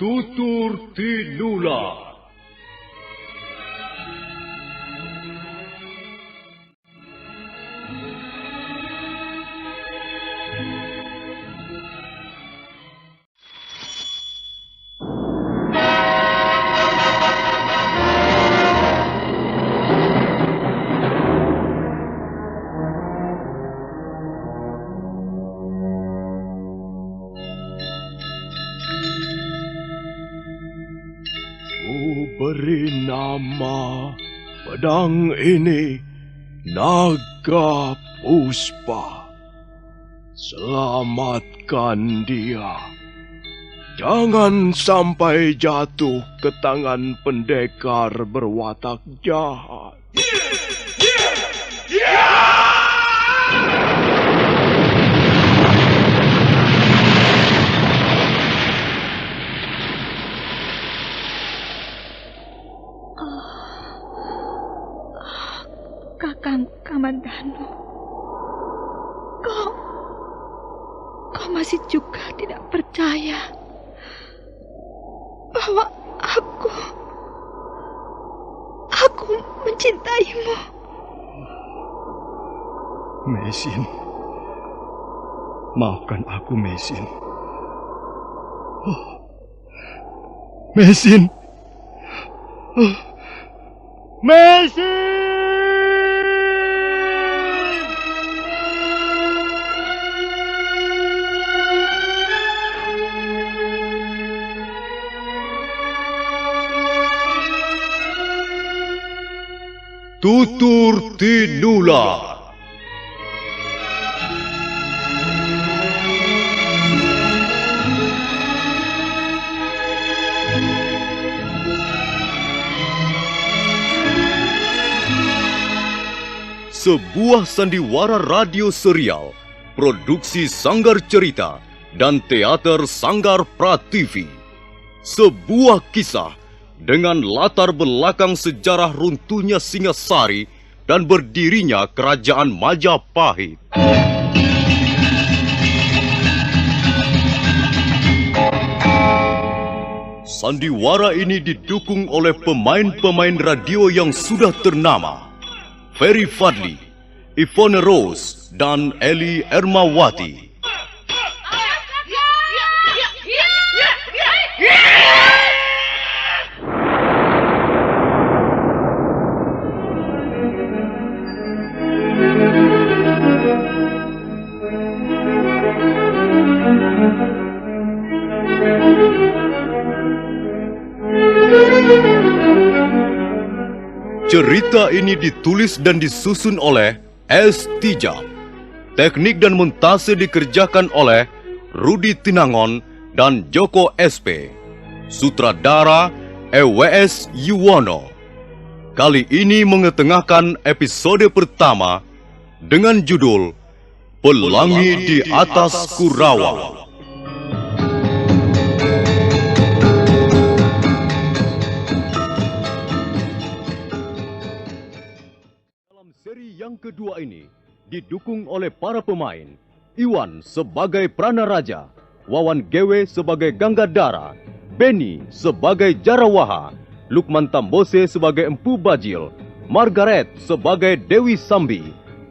Tutur Tinula. Beri nama pedang ini Naga Puspa. Selamatkan dia. Jangan sampai jatuh ke tangan pendekar berwatak jahat. Kakang Kamandanu, kau masih juga tidak percaya bahwa aku mencintaimu. Mesin, maafkan aku, Mesin. Mesin, Mesin. Tutur Tinula. Sebuah sandiwara radio serial, produksi Sanggar Cerita dan teater Sanggar Prativi. Sebuah kisah dengan latar belakang sejarah runtuhnya Singasari dan berdirinya Kerajaan Majapahit. Sandiwara ini didukung oleh pemain-pemain radio yang sudah ternama. Ferry Fadli, Ivone Rose, dan Eli Ermawati. Cerita ini ditulis dan disusun oleh S. Tijab. Teknik dan montase dikerjakan oleh Rudi Tinangon dan Joko SP. Sutradara EWS Yuwono. Kali ini mengetengahkan episode pertama dengan judul Pelangi di Atas Kurawang. Seri yang kedua ini didukung oleh para pemain. Iwan sebagai Pranaraja, Wawan Gewe sebagai Ganggadara, Benny sebagai Jarawaha, Lukman Tambose sebagai Empu Bajil, Margaret sebagai Dewi Sambi,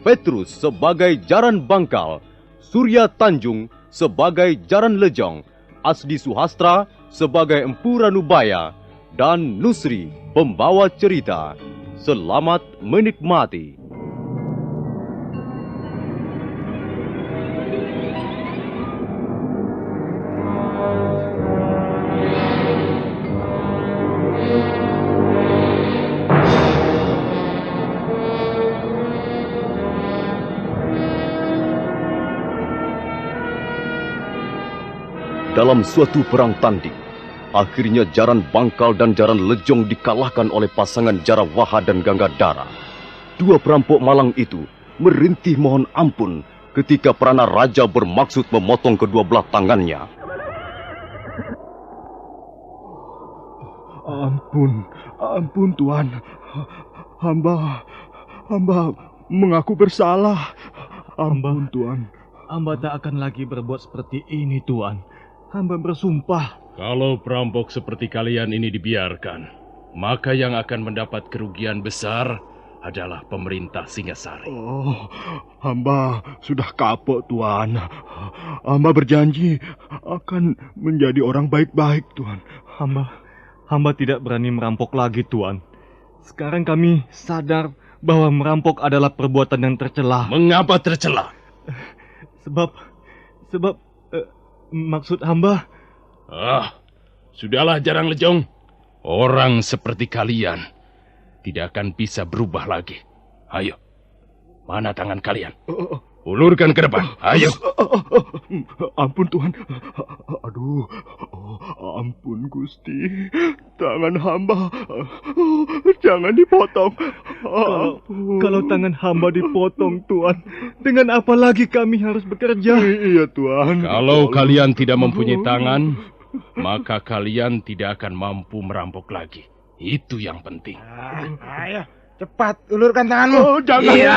Petrus sebagai Jaran Bangkal, Surya Tanjung sebagai Jaran Lejong, Asdi Suhastra sebagai Empu Ranubaya, dan Nusri pembawa cerita. Selamat menikmati. Dalam suatu perang tanding, akhirnya Jaran Bangkal dan Jaran Lejong dikalahkan oleh pasangan Jarawaha dan Ganggadara. Dua perampok malang itu merintih mohon ampun ketika Pranaraja bermaksud memotong kedua belah tangannya. Ampun Tuan. Hamba mengaku bersalah. Ampun Tuan. Hamba tak akan lagi berbuat seperti ini, Tuan. Hamba bersumpah. Kalau perampok seperti kalian ini dibiarkan, maka yang akan mendapat kerugian besar adalah pemerintah Singasari. Oh, hamba sudah kapok, Tuan. Hamba berjanji akan menjadi orang baik-baik, Tuan. Hamba tidak berani merampok lagi, Tuan. Sekarang kami sadar bahwa merampok adalah perbuatan yang tercela. Mengapa tercela? Sebab maksud hamba... Sudahlah Jarang Lejong. Orang seperti kalian tidak akan bisa berubah lagi. Ayo, mana tangan kalian? Ulurkan ke depan, ayo. Ampun, Tuhan. Aduh, ampun Gusti. Tangan hamba jangan dipotong. Kalau tangan hamba dipotong, Tuan, dengan apa lagi kami harus bekerja? Iya, Tuan. Kalau kalian tidak mempunyai tangan, maka kalian tidak akan mampu merampok lagi. Itu yang penting. Ayo, cepat ulurkan tanganmu. Jangan. Iya.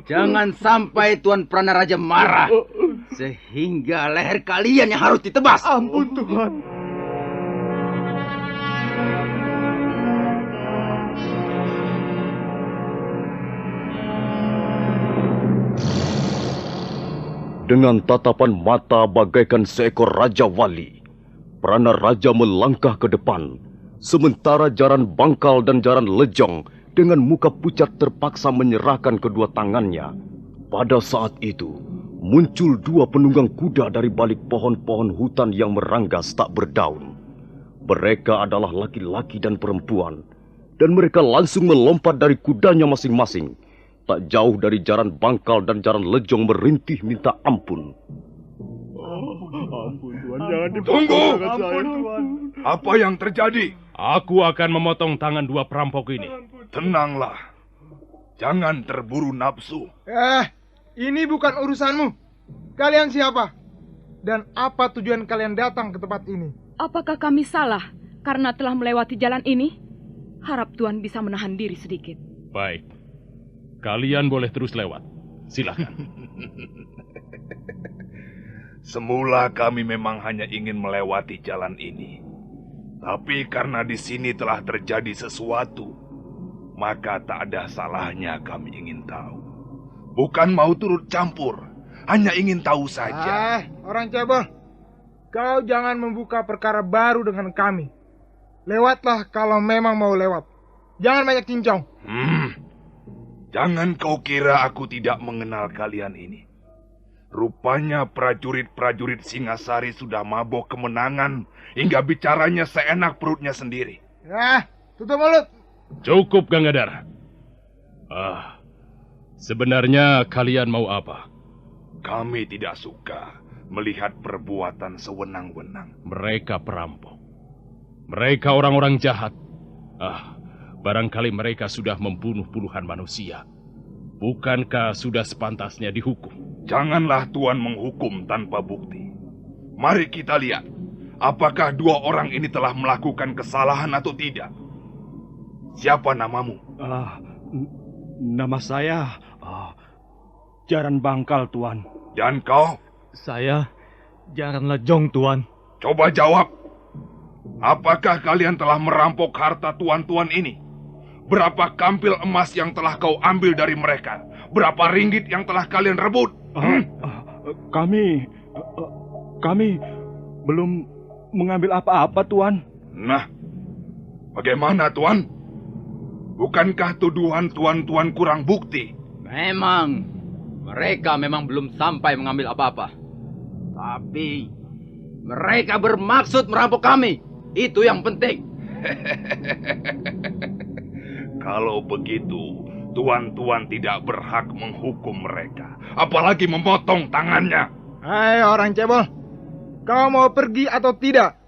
Jangan sampai Tuan Pranaraja marah, sehingga leher kalian yang harus ditebas. Ampun, Tuhan. Dengan tatapan mata bagaikan seekor Raja Wali, Pranaraja melangkah ke depan, sementara Jaran Bangkal dan Jaran Lejong dengan muka pucat terpaksa menyerahkan kedua tangannya. Pada saat itu, muncul dua penunggang kuda dari balik pohon-pohon hutan yang meranggas tak berdaun. Mereka adalah laki-laki dan perempuan, dan mereka langsung melompat dari kudanya masing-masing. Tak jauh dari Jaran Bangkal dan Jaran Lejong merintih minta ampun. Ampun, Tuhan. Jangan dipotong Tunggu! tangan saya, Tuan. Apa yang terjadi? Aku akan memotong tangan dua perampok ini. Tenanglah. Jangan terburu nafsu. Ini bukan urusanmu. Kalian siapa? Dan apa tujuan kalian datang ke tempat ini? Apakah kami salah karena telah melewati jalan ini? Harap Tuan bisa menahan diri sedikit. Baik. Kalian boleh terus lewat. Silakan. Semula kami memang hanya ingin melewati jalan ini. Tapi karena di sini telah terjadi sesuatu, maka tak ada salahnya kami ingin tahu. Bukan mau turut campur, hanya ingin tahu saja. Orang cebol. Kau jangan membuka perkara baru dengan kami. Lewatlah kalau memang mau lewat. Jangan banyak cincong. Jangan kau kira aku tidak mengenal kalian ini. Rupanya prajurit-prajurit Singasari sudah mabok kemenangan hingga bicaranya seenak perutnya sendiri. Tutup mulut. Cukup, Gangadhara. Sebenarnya kalian mau apa? Kami tidak suka melihat perbuatan sewenang-wenang. Mereka perampok. Mereka orang-orang jahat. Barangkali mereka sudah membunuh puluhan manusia. Bukankah sudah sepantasnya dihukum? Janganlah Tuan menghukum tanpa bukti. Mari kita lihat, apakah dua orang ini telah melakukan kesalahan atau tidak. Siapa namamu? Nama saya Jaran Bangkal, Tuan. Dan kau? Saya Jaran Lejong, Tuan. Coba jawab. Apakah kalian telah merampok harta tuan-tuan ini? Berapa kampil emas yang telah kau ambil dari mereka? Berapa ringgit yang telah kalian rebut? Kami belum mengambil apa-apa, Tuan. Nah, bagaimana, Tuan? Bukankah tuduhan tuan-tuan kurang bukti? Memang, mereka memang belum sampai mengambil apa-apa. Tapi, mereka bermaksud merampok kami. Itu yang penting. Kalau begitu, tuan-tuan tidak berhak menghukum mereka. Apalagi memotong tangannya. Hai orang cebol. Kau mau pergi atau tidak?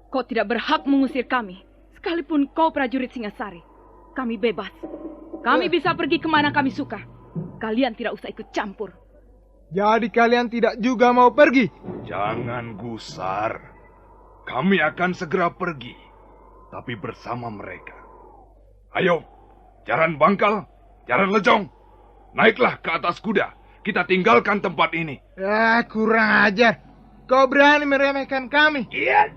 Kau tidak berhak mengusir kami. Sekalipun kau prajurit Singasari. Kami bebas. Kami bisa pergi kemana kami suka. Kalian tidak usah ikut campur. Jadi kalian tidak juga mau pergi? Jangan gusar. Kami akan segera pergi. Tapi bersama mereka. Ayo, Jaran Bangkal, Jaran Lejong. Naiklah ke atas kuda. Kita tinggalkan tempat ini. Kurang ajar. Kau berani meremehkan kami? Iya.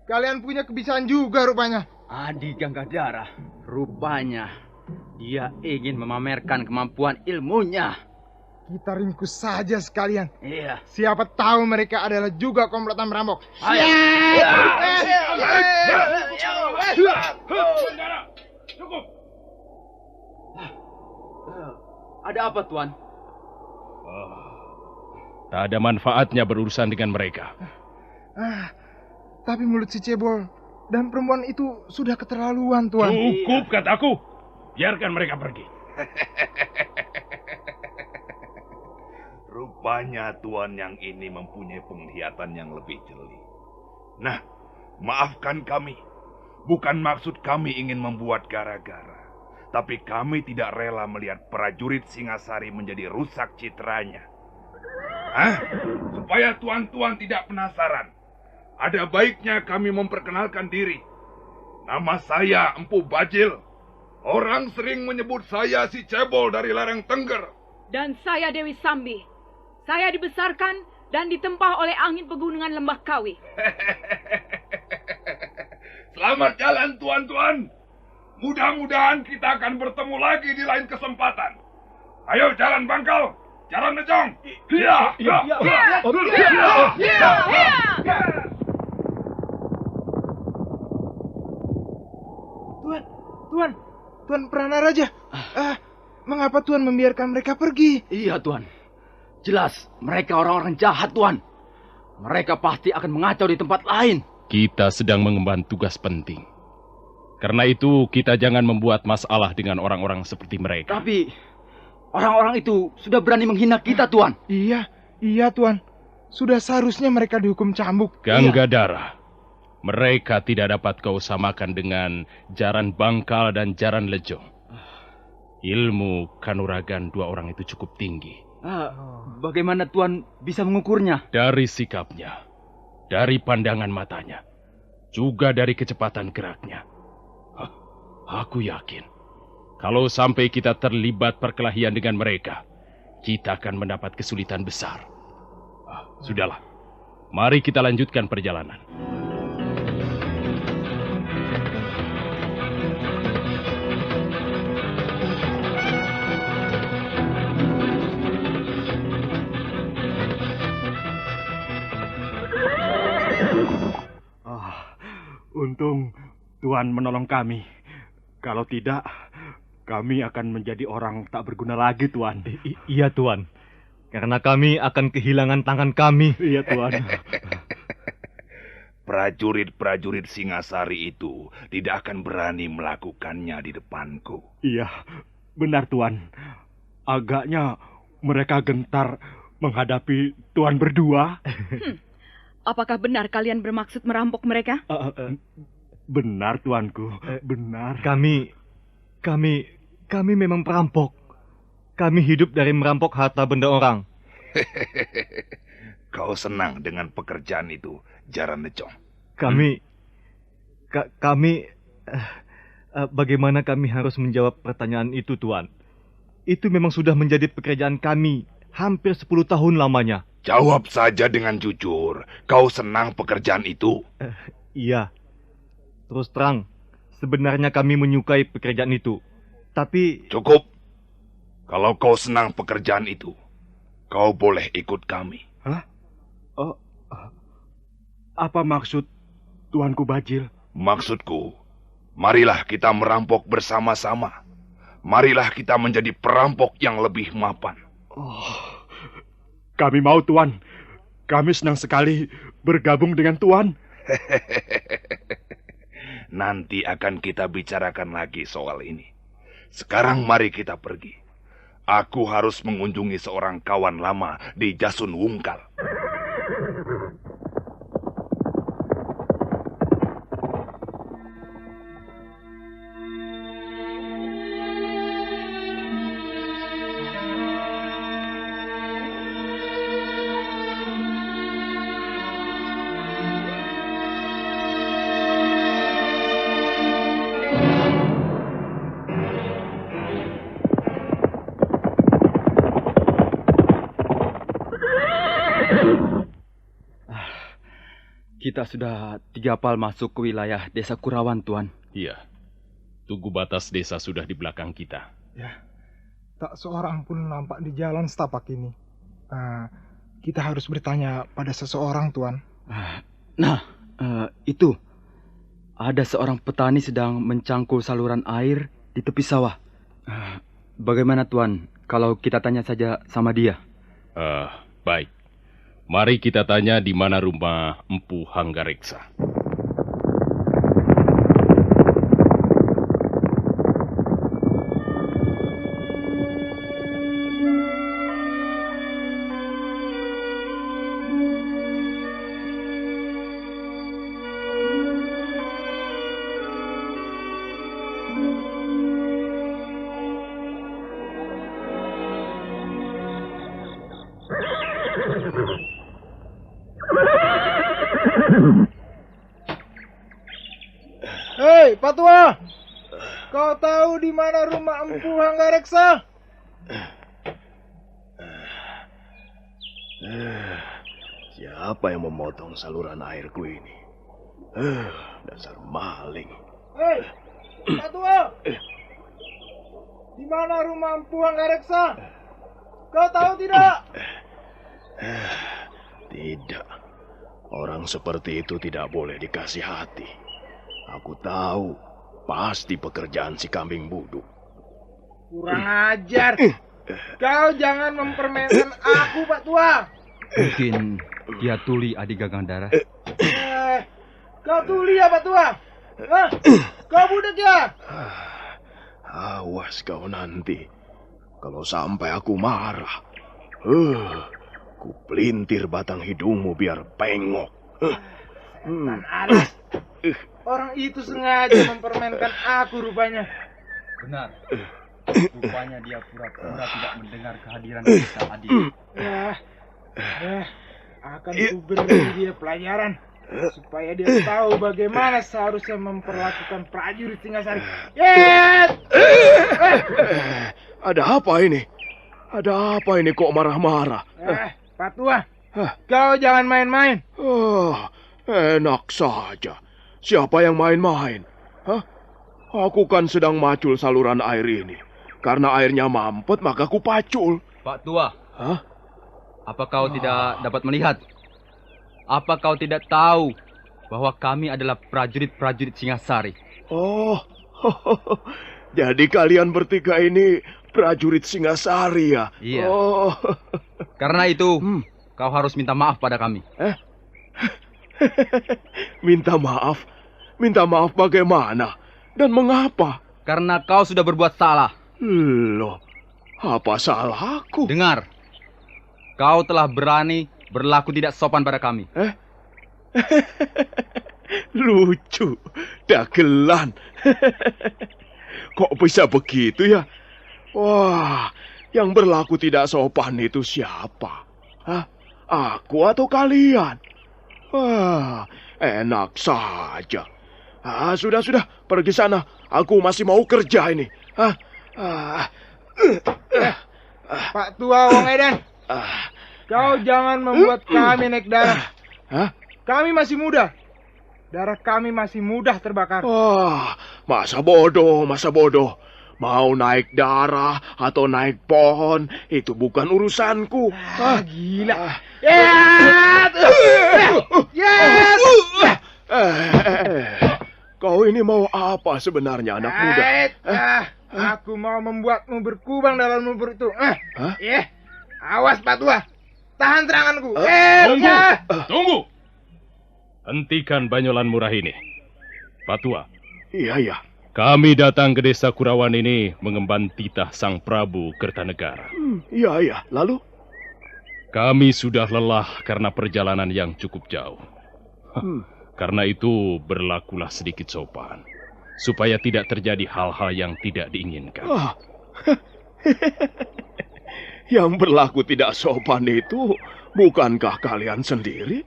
Kalian punya kebiasaan juga rupanya. Adi Gangadhara, rupanya dia ingin memamerkan kemampuan ilmunya. Kita ringkus saja sekalian. Iya. Siapa tahu mereka adalah juga komplotan merampok. Ayo. Cukup. Ada apa, Tuan? Tak ada manfaatnya berurusan dengan mereka. Tapi mulut si cebol dan perempuan itu sudah keterlaluan, Tuan. Cukup, kataku. Biarkan mereka pergi. Rupanya Tuan yang ini mempunyai penglihatan yang lebih jeli. Nah, maafkan kami. Bukan maksud kami ingin membuat gara-gara. Tapi kami tidak rela melihat prajurit Singasari menjadi rusak citranya. Supaya tuan-tuan tidak penasaran, ada baiknya kami memperkenalkan diri. Nama saya Empu Bajil. Orang sering menyebut saya si Cebol dari lereng Tengger. Dan saya Dewi Sambi. Saya dibesarkan dan ditempah oleh angin pegunungan Lembah Kawi. Selamat jalan tuan-tuan. Mudah-mudahan kita akan bertemu lagi di lain kesempatan. Ayo jalan Bangkal, jalan Nejong. Tuan Pranaraja. Mengapa Tuan membiarkan mereka pergi? Iya, Tuan. Jelas mereka orang-orang jahat, Tuan. Mereka pasti akan mengacau di tempat lain. Kita sedang mengemban tugas penting. Karena itu kita jangan membuat masalah dengan orang-orang seperti mereka. Tapi orang-orang itu sudah berani menghina kita, Tuan. Iya Tuan. Sudah seharusnya mereka dihukum cambuk. Gangadhara, mereka tidak dapat kau samakan dengan Jaran Bangkal dan Jaran Lejong. Ilmu kanuragan dua orang itu cukup tinggi. Bagaimana Tuan bisa mengukurnya? Dari sikapnya, dari pandangan matanya, juga dari kecepatan geraknya. Aku yakin, kalau sampai kita terlibat perkelahian dengan mereka, kita akan mendapat kesulitan besar. Sudahlah, mari kita lanjutkan perjalanan. Untung Tuan menolong kami. Kalau tidak, kami akan menjadi orang tak berguna lagi, Tuan. Iya, Tuan. Karena kami akan kehilangan tangan kami. Iya, Tuan. Prajurit-prajurit Singasari itu tidak akan berani melakukannya di depanku. Iya, benar, Tuan. Agaknya mereka gentar menghadapi Tuan berdua. Apakah benar kalian bermaksud merampok mereka? Benar, Tuanku. Benar. Kami memang perampok. Kami hidup dari merampok harta benda orang. Kau senang dengan pekerjaan itu, Jaran Nejong? Bagaimana kami harus menjawab pertanyaan itu, Tuan? Itu memang sudah menjadi pekerjaan kami hampir 10 tahun lamanya. Jawab saja dengan jujur. Kau senang pekerjaan itu? Iya. Terus terang, sebenarnya kami menyukai pekerjaan itu. Tapi... Cukup. Kalau kau senang pekerjaan itu, kau boleh ikut kami. Hah? Apa maksud Tuanku Bajil? Maksudku, marilah kita merampok bersama-sama. Marilah kita menjadi perampok yang lebih mapan. Kami mau, Tuan. Kami senang sekali bergabung dengan Tuan. Nanti akan kita bicarakan lagi soal ini. Sekarang mari kita pergi. Aku harus mengunjungi seorang kawan lama di Jasun Wungkal. Kita sudah 3 pal masuk ke wilayah desa Kurawan, Tuan. Iya. Tugu batas desa sudah di belakang kita. Ya, tak seorang pun nampak di jalan setapak ini. Kita harus bertanya pada seseorang, Tuan. Itu. Ada seorang petani sedang mencangkul saluran air di tepi sawah. Bagaimana, Tuan, kalau kita tanya saja sama dia? Baik. Mari kita tanya di mana rumah Empu Hanggareksa. Hei, Pak Tua! Kau tahu di mana rumah Empu Hanggareksa? Siapa yang memotong saluran airku ini? Dasar maling. Hei, Pak Tua! Di mana rumah Empu Hanggareksa? Kau tahu tidak? Tidak. Orang seperti itu tidak boleh dikasih hati. Aku tahu, pasti pekerjaan si kambing buduk. Kurang ajar. Kau jangan mempermainkan aku, Pak Tua. Mungkin dia Tuli adik Gagandara. Kau Tuli ya, Pak Tua? Kau budak ya? Awas kau nanti. Kalau sampai aku marah. Ku pelintir batang hidungmu biar pengok. Setan alas. Orang itu sengaja mempermainkan aku rupanya. Benar. Rupanya dia pura-pura tidak mendengar kehadiran kita, adik. Akan ku beri dia pelajaran supaya dia tahu bagaimana seharusnya memperlakukan prajurit Singasari. Ada apa ini? Ada apa ini kok marah-marah? Pak Tua, kau jangan main-main. Enak saja. Siapa yang main-main? Aku kan sedang macul saluran air ini. Karena airnya mampet, maka ku pacul. Pak Tua, apa kau tidak dapat melihat? Apa kau tidak tahu bahwa kami adalah prajurit-prajurit Singasari? Oh, jadi kalian bertiga ini prajurit Singasari ya? Iya. Karena itu, kau harus minta maaf pada kami. Minta maaf? Minta maaf bagaimana? Dan mengapa? Karena kau sudah berbuat salah. Loh, apa salahku? Dengar, kau telah berani berlaku tidak sopan pada kami. Lucu, dagelan. Kok bisa begitu ya? Wah, yang berlaku tidak sopan itu siapa? Aku atau kalian? Wah, enak saja. Sudah, pergi sana. Aku masih mau kerja ini. Pak Tua Wong Edan, kau jangan membuat kami naik darah. Kami masih muda. Darah kami masih mudah terbakar. Masa bodoh. Mau naik darah atau naik pohon, itu bukan urusanku. Gila. Kau ini mau apa sebenarnya, anak muda? Aku mau membuatmu berkubang dalam lumpur itu. Awas, Pak Tua. Tahan seranganku. Tunggu. Hentikan banyolan murah ini. Pak Tua. Iya. Kami datang ke desa Kurawan ini mengemban titah Sang Prabu Kertanegara. Iya. Lalu? Kami sudah lelah karena perjalanan yang cukup jauh. Karena itu berlakulah sedikit sopan. Supaya tidak terjadi hal-hal yang tidak diinginkan. Yang berlaku tidak sopan itu bukankah kalian sendiri?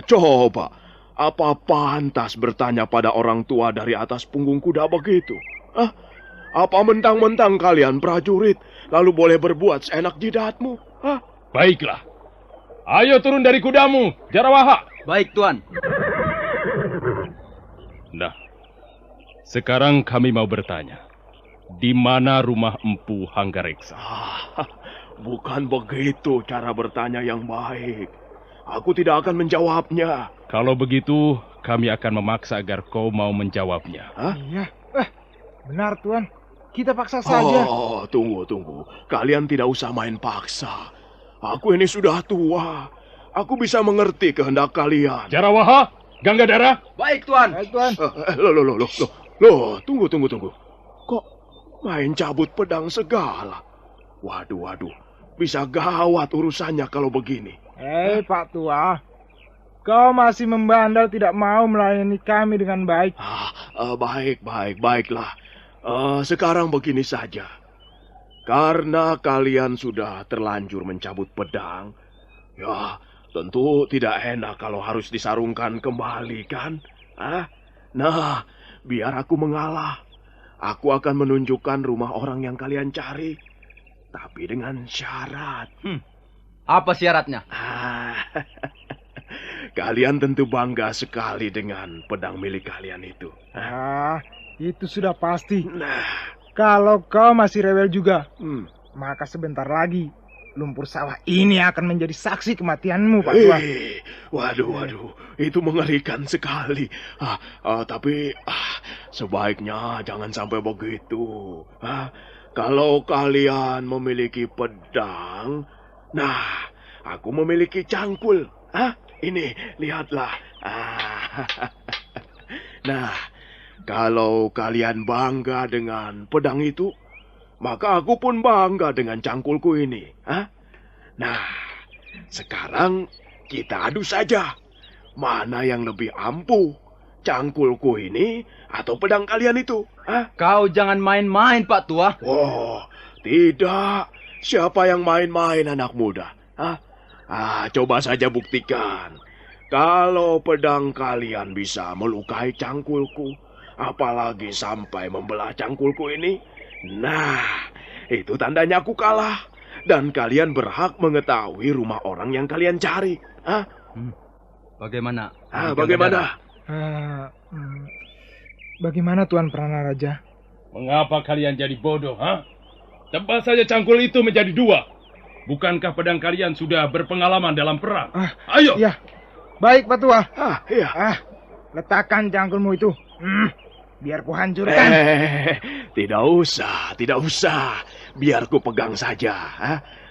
Coba. Apa pantas bertanya pada orang tua dari atas punggung kuda begitu? Apa mentang-mentang kalian prajurit, lalu boleh berbuat seenak jidatmu? Baiklah. Ayo turun dari kudamu, Jarawaha. Baik, Tuan. Nah, sekarang kami mau bertanya. Di mana rumah Empu Hanggareksa? Bukan begitu cara bertanya yang baik. Aku tidak akan menjawabnya. Kalau begitu, kami akan memaksa agar kau mau menjawabnya. Hah? Iya. Benar, Tuan. Kita paksa saja. Oh, tunggu. Kalian tidak usah main paksa. Aku ini sudah tua. Aku bisa mengerti kehendak kalian. Jarawaha, Ganggadara. Baik, Tuan. Baik, Tuan. Loh, tunggu. Kok main cabut pedang segala? Waduh. Bisa gawat urusannya kalau begini. Pak Tua. Kau masih membandel tidak mau melayani kami dengan baik. Baiklah. Sekarang begini saja. Karena kalian sudah terlanjur mencabut pedang, ya tentu tidak enak kalau harus disarungkan kembali, kan? Nah, biar aku mengalah. Aku akan menunjukkan rumah orang yang kalian cari. Tapi dengan syarat. Apa syaratnya? Kalian tentu bangga sekali dengan pedang milik kalian itu. Itu sudah pasti. Nah, kalau kau masih rewel juga, maka sebentar lagi lumpur sawah ini akan menjadi saksi kematianmu, Pak Tua. Waduh, itu mengerikan sekali. Tapi sebaiknya jangan sampai begitu. Kalau kalian memiliki pedang, nah, aku memiliki cangkul. Ini, lihatlah. Nah, kalau kalian bangga dengan pedang itu, maka aku pun bangga dengan cangkulku ini. Nah, sekarang kita adu saja. Mana yang lebih ampuh? Cangkulku ini atau pedang kalian itu? Kau jangan main-main, Pak Tua. Oh, tidak. Siapa yang main-main, anak muda? Coba saja buktikan. Kalau pedang kalian bisa melukai cangkulku, apalagi sampai membelah cangkulku ini, nah, itu tandanya aku kalah. Dan kalian berhak mengetahui rumah orang yang kalian cari. Bagaimana? Bagaimana? Bagaimana, Tuan Pranaraja? Mengapa kalian jadi bodoh, Tebas saja cangkul itu menjadi dua. Bukankah pedang kalian sudah berpengalaman dalam perang? Ayo! Ya, baik, Pak Tua. Iya. Letakkan cangkulmu itu. Biar ku hancurkan. Tidak usah. Biar ku pegang saja.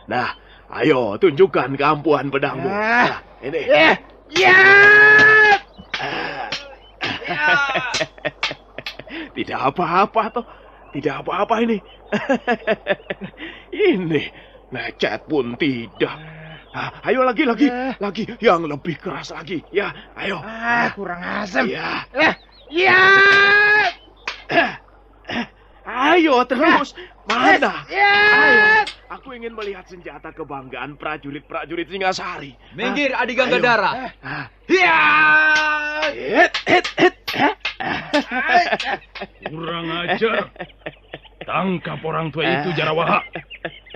Nah, ayo tunjukkan keampuhan pedangmu. Ini. Tidak apa-apa toh. Tidak apa-apa ini. Ini lecet pun tidak. Ayo lagi yang lebih keras lagi. Ya, ayo. Kurang asem. Ya. Ayo terus. Mana? Ayo. Aku ingin melihat senjata kebanggaan prajurit Singasari. Minggir, Adi Ganggadara. Kurang ajar. Tangkap orang tua itu, Jarawaha.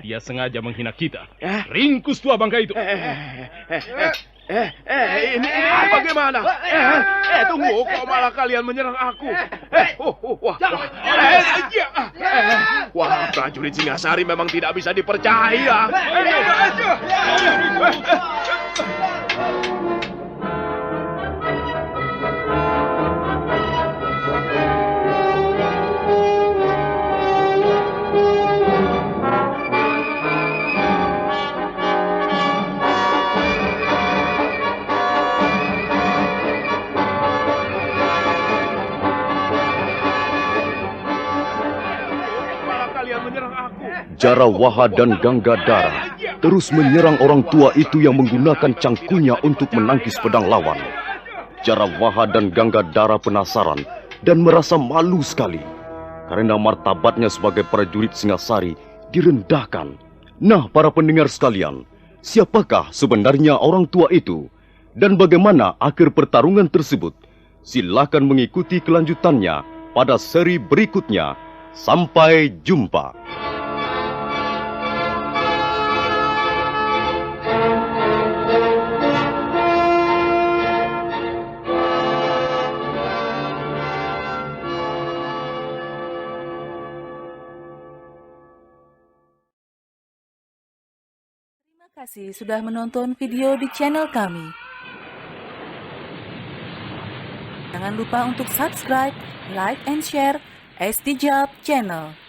Dia sengaja menghina kita. Ringkus tua bangka itu. Ini bagaimana? Tunggu, kok malah kalian menyerang aku? Wah, prajurit Singasari memang tidak bisa dipercaya. Jarawaha dan Ganggadara terus menyerang orang tua itu yang menggunakan cangkulnya untuk menangkis pedang lawan. Jarawaha dan Ganggadara penasaran dan merasa malu sekali karena martabatnya sebagai prajurit Singasari direndahkan. Nah, para pendengar sekalian, siapakah sebenarnya orang tua itu? Dan bagaimana akhir pertarungan tersebut? Silakan mengikuti kelanjutannya pada seri berikutnya. Sampai jumpa. kasih sudah menonton video di channel kami. Jangan lupa untuk subscribe, like, and share ST Job Channel.